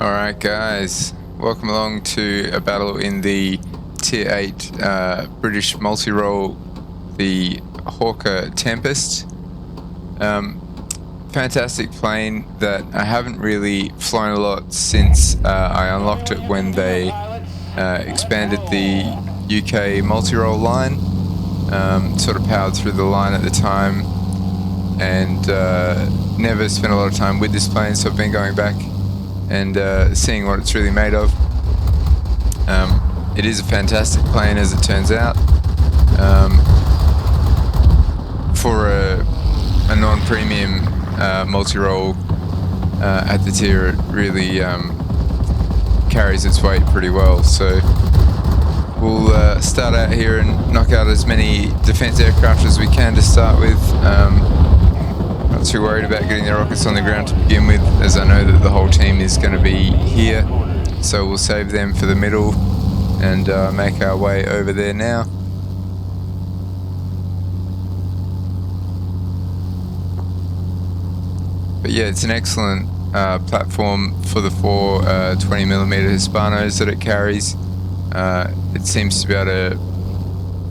Alright guys, welcome along to a battle in the Tier 8 British Multirole, the Hawker Tempest. Fantastic plane that I haven't really flown a lot since I unlocked it when they expanded the UK Multirole line. Sort of powered through the line at the time and never spent a lot of time with this plane, so I've been going back and seeing what it's really made of. It is a fantastic plane, as it turns out. For a non-premium multi-role at the tier, it really carries its weight pretty well. So we'll start out here and knock out as many defense aircraft as we can to start with. Not too worried about getting the rockets on the ground to begin with, as I know that the whole team is going to be here, so we'll save them for the middle and make our way over there now. But yeah, it's an excellent platform for the four 20mm Hispanos that it carries. It seems to be able to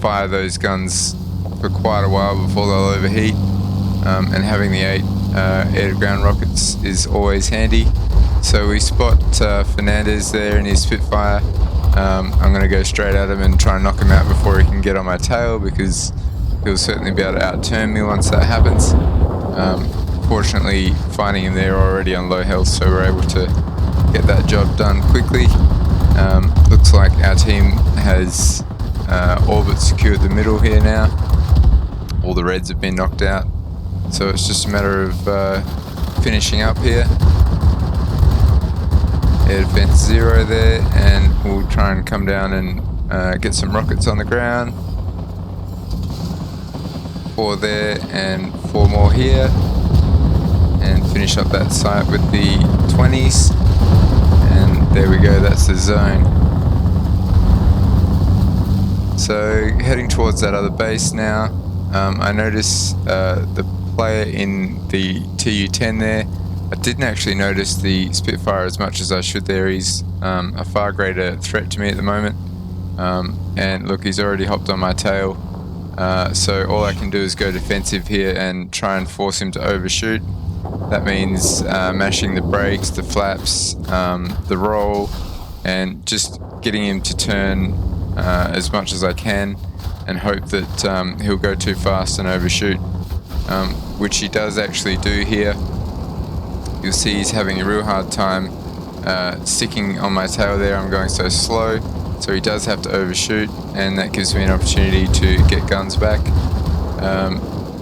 fire those guns for quite a while before they'll overheat. And having the 8 air-to-ground rockets is always handy. So we spot Fernandez there in his Spitfire. I'm going to go straight at him and try and knock him out before he can get on my tail, because he'll certainly be able to out-turn me once that happens. Fortunately, finding him there already on low health, so we're able to get that job done quickly. Looks like our team has orbit secured the middle here now. All the reds have been knocked out. So it's just a matter of finishing up here. Air defense 0 there, and we'll try and come down and get some rockets on the ground. 4 there and 4 more here, and finish up that site with the 20s. And there we go, that's the zone. So heading towards that other base now. I notice the player in the TU-10 there. I didn't actually notice the Spitfire as much as I should there. He's a far greater threat to me at the moment. And look, he's already hopped on my tail. So all I can do is go defensive here and try and force him to overshoot. That means mashing the brakes, the flaps, the roll, and just getting him to turn as much as I can, and hope that he'll go too fast and overshoot, which he does actually do here. You'll see he's having a real hard time sticking on my tail there. I'm going so slow, so he does have to overshoot, and that gives me an opportunity to get guns back.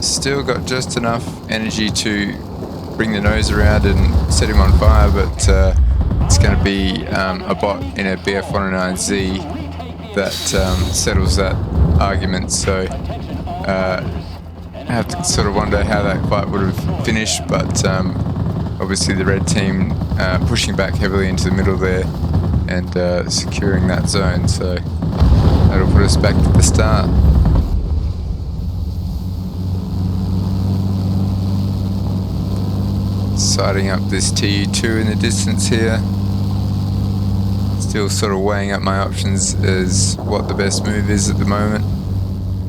Still got just enough energy to bring the nose around and set him on fire, but it's going to be a bot in a BF-109Z that settles that argument. So I have to sort of wonder how that fight would have finished, but obviously the red team pushing back heavily into the middle there and securing that zone, so that'll put us back to the start. Sighting up this TU-2 in the distance here. Still sort of weighing up my options as what the best move is at the moment.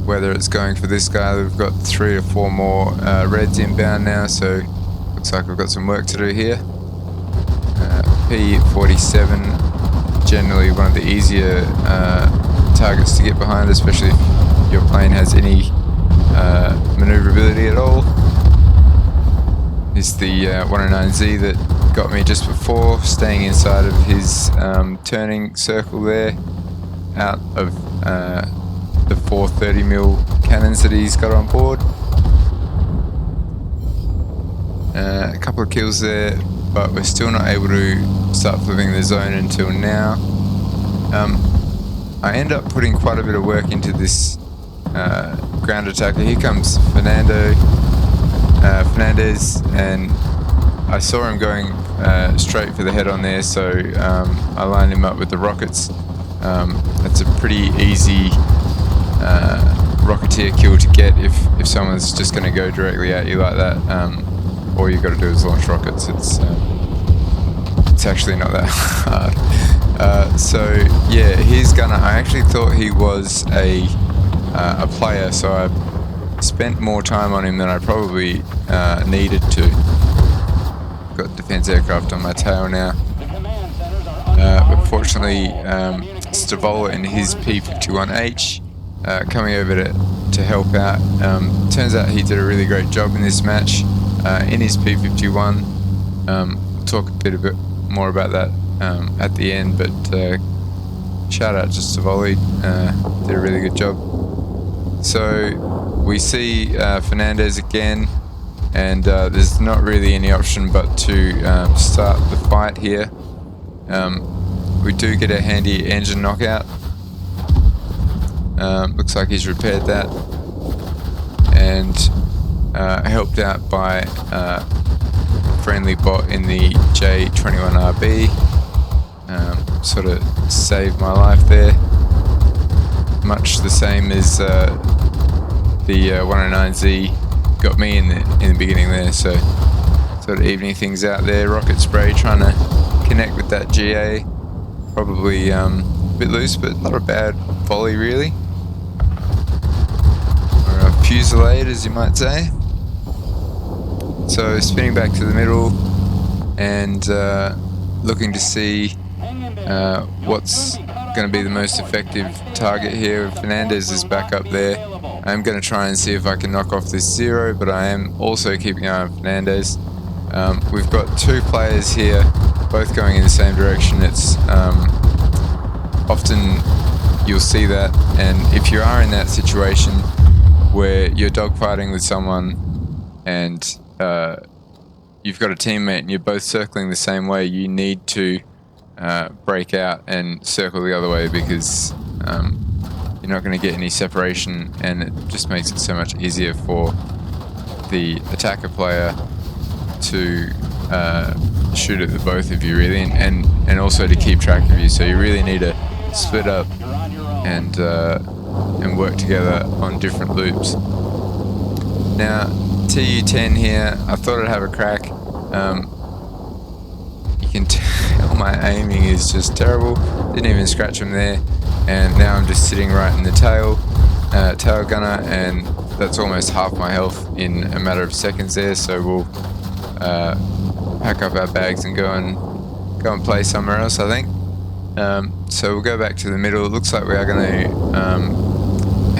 Whether it's going for this guy. We've got 3 or 4 more reds inbound now, so looks like we've got some work to do here. P-47, generally one of the easier targets to get behind, especially if your plane has any maneuverability at all. Is the 109Z that got me just before, staying inside of his turning circle there, out of the 4 30mm cannons that he's got on board. A couple of kills there, but we're still not able to start flipping the zone until now. I end up putting quite a bit of work into this ground attacker. Here comes Fernandez, and I saw him going straight for the head on there, so I lined him up with the rockets. That's a pretty easy rocketeer kill to get if someone's just going to go directly at you like that. All you've got to do is launch rockets. It's it's actually not that hard. So yeah, his gunner, I actually thought he was a player, so I spent more time on him than I probably needed to. Got defense aircraft on my tail now. But fortunately, Stavola and his P-51H coming over to help out. Turns out he did a really great job in this match in his P-51. We'll talk a bit more about that at the end, but shout out to Stavola, did a really good job. So we see Fernandez again, and there's not really any option but to start the fight here. We do get a handy engine knockout. Looks like he's repaired that, and helped out by a friendly bot in the J21RB. Sort of saved my life there. Much the same as the 109Z got me in the beginning there. So sort of evening things out there. Rocket spray trying to connect with that GA. Probably a bit loose, but not a bad volley really. Or a fusillade, as you might say. So spinning back to the middle and looking to see what's going to be the most effective target here. Fernandez is back up there. I'm going to try and see if I can knock off this zero, but I am also keeping an eye on Fernandez. We've got two players here, both going in the same direction. It's often you'll see that, and if you are in that situation where you're dogfighting with someone and you've got a teammate and you're both circling the same way, you need to break out and circle the other way, because you're not going to get any separation, and it just makes it so much easier for the attacker player to shoot at the both of you really, and also to keep track of you. So you really need to split up and work together on different loops. Now TU-10 here, I thought I'd have a crack. You can tell my aiming is just terrible. Didn't even scratch him there, and now I'm just sitting right in the tail gunner, and that's almost half my health in a matter of seconds there. So we'll pack up our bags and go and play somewhere else, I think. So we'll go back to the middle. It looks like we are going to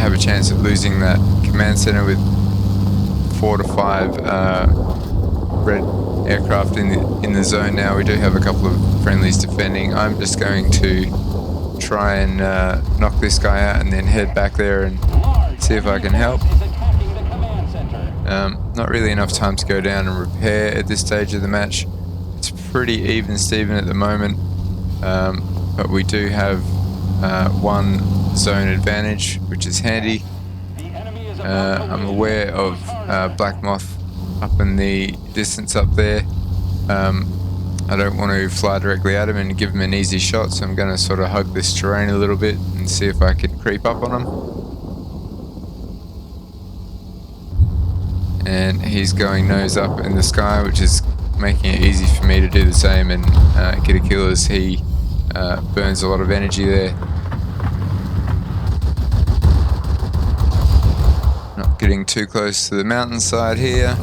have a chance of losing that command center with 4 to 5 red aircraft in the zone now. We do have a couple of friendlies defending. I'm just going to try and knock this guy out and then head back there and see if I can help. Not really enough time to go down and repair at this stage of the match. It's pretty even Steven at the moment, but we do have one zone advantage, which is handy. I'm aware of Black Moth up in the distance up there. I don't want to fly directly at him and give him an easy shot, so I'm going to sort of hug this terrain a little bit and see if I can creep up on him. And he's going nose up in the sky, which is making it easy for me to do the same and get a kill, as he burns a lot of energy there. Not getting too close to the mountainside here.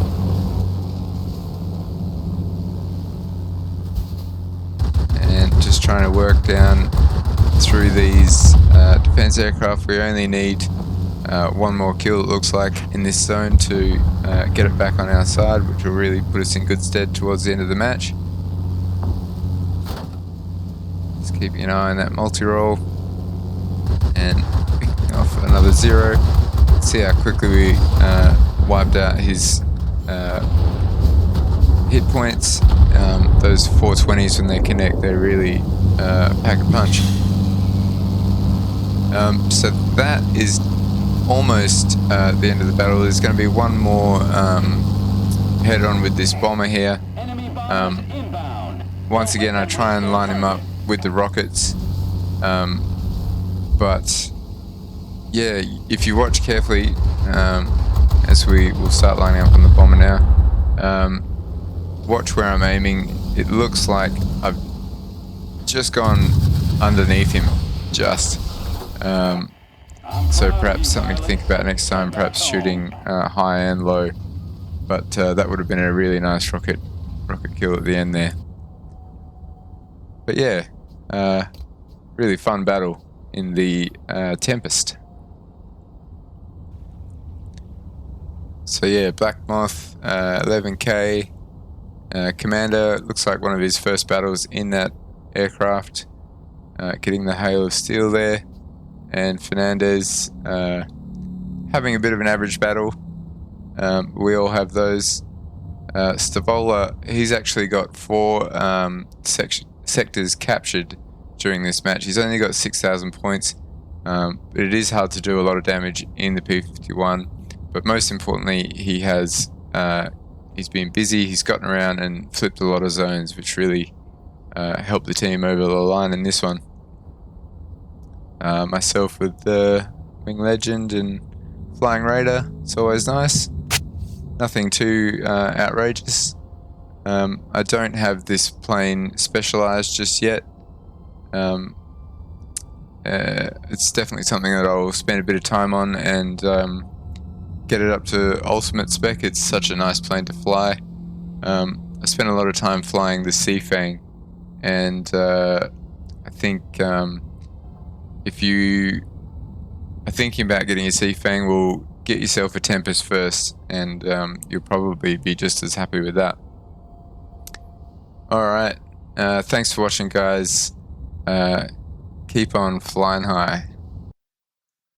And just trying to work down through these defense aircraft. We only need one more kill, it looks like, in this zone to get it back on our side, which will really put us in good stead towards the end of the match. Just keeping an eye on that multi-roll and picking off another zero. See how quickly we wiped out his hit points. Those 420s, when they connect, they really pack a punch. So that is almost the end of the battle. There's going to be one more head-on with this bomber here. Once again, I try and line him up with the rockets, but yeah, if you watch carefully, as we will start lining up on the bomber now, watch where I'm aiming. It looks like I've just gone underneath him, just. So perhaps something to think about next time, perhaps shooting high and low. But that would have been a really nice rocket kill at the end there. But yeah, really fun battle in the Tempest. So yeah, Black Moth, 11k. Commander, looks like one of his first battles in that aircraft. Getting the Hail of Steel there. And Fernandez having a bit of an average battle. We all have those. Stavola, he's actually got 4 sectors captured during this match. He's only got 6,000 points, but it is hard to do a lot of damage in the P-51. But most importantly, he's been busy, he's gotten around and flipped a lot of zones, which really helped the team over the line in this one. Myself with the Wing Legend and Flying Raider, it's always nice. Nothing too outrageous. I don't have this plane specialized just yet. It's definitely something that I'll spend a bit of time on and get it up to ultimate spec. It's such a nice plane to fly. I spent a lot of time flying the Sea Fang, and I think if you are thinking about getting a Sea Fang, well, get yourself a Tempest first, and you'll probably be just as happy with that. Alright, thanks for watching, guys. Keep on flying high.